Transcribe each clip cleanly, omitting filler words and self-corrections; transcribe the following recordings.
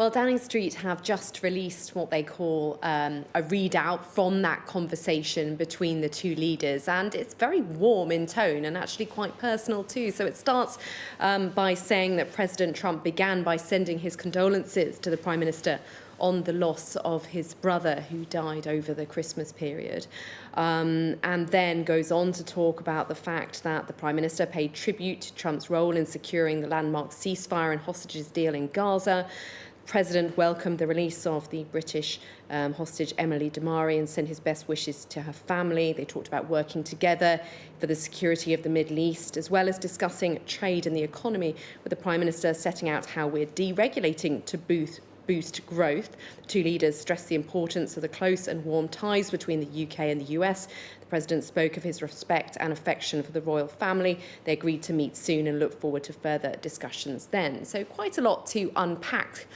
Well, Downing Street have just released what they call a readout from that conversation between the two leaders, and it's very warm in tone and actually quite personal too. So it starts by saying that President Trump began by sending his condolences to the Prime Minister on the loss of his brother who died over the Christmas period, and then goes on to talk about the fact that the Prime Minister paid tribute to Trump's role in securing the landmark ceasefire and hostages deal in Gaza. The President welcomed the release of the British hostage Emily Damari and sent his best wishes to her family. They talked about working together for the security of the Middle East, as well as discussing trade and the economy, with the Prime Minister setting out how we're deregulating to boost growth. The two leaders stressed the importance of the close and warm ties between the UK and the US. The President spoke of his respect and affection for the royal family. They agreed to meet soon and look forward to further discussions then. So quite a lot to unpack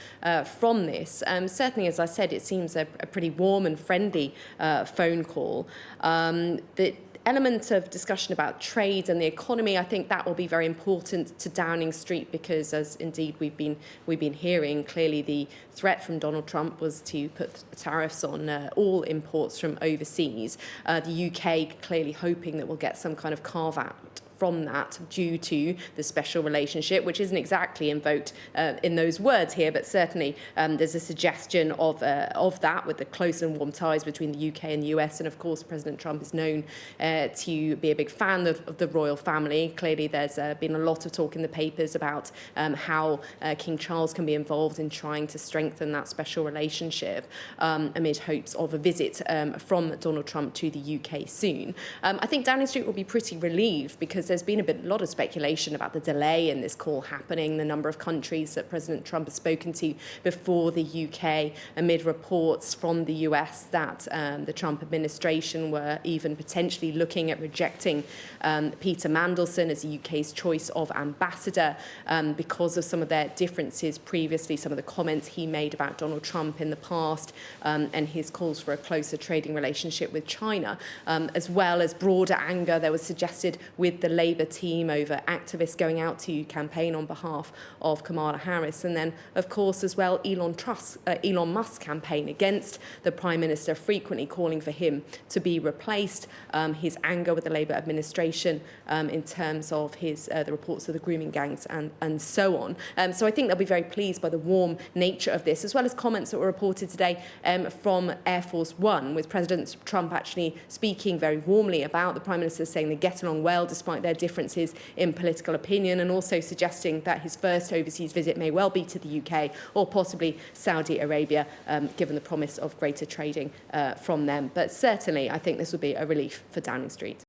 from this. Certainly, as I said, it seems a pretty warm and friendly phone call. The element of discussion about trade and the economy, I think that will be very important to Downing Street, because as indeed we've been hearing, clearly the threat from Donald Trump was to put tariffs on all imports from overseas. The UK clearly hoping that we'll get some kind of carve out from that due to the special relationship, which isn't exactly invoked in those words here, but certainly there's a suggestion of that, with the close and warm ties between the UK and the US. And of course, President Trump is known to be a big fan of the royal family. Clearly, there's been a lot of talk in the papers about how King Charles can be involved in trying to strengthen that special relationship amid hopes of a visit from Donald Trump to the UK soon. I think Downing Street will be pretty relieved, because there's been a lot of speculation about the delay in this call happening, the number of countries that President Trump has spoken to before the UK, amid reports from the US that the Trump administration were even potentially looking at rejecting Peter Mandelson as the UK's choice of ambassador because of some of their differences previously, some of the comments he made about Donald Trump in the past, and his calls for a closer trading relationship with China, as well as broader anger that was suggested with the Labour team over activists going out to campaign on behalf of Kamala Harris. And then, of course, as well, Elon Musk's campaign against the Prime Minister, frequently calling for him to be replaced, his anger with the Labour administration in terms of the reports of the grooming gangs and so on. So I think they'll be very pleased by the warm nature of this, as well as comments that were reported today from Air Force One, with President Trump actually speaking very warmly about the Prime Minister, saying they get along well despite their differences in political opinion, and also suggesting that his first overseas visit may well be to the UK or possibly Saudi Arabia, given the promise of greater trading from them. But certainly, I think this will be a relief for Downing Street.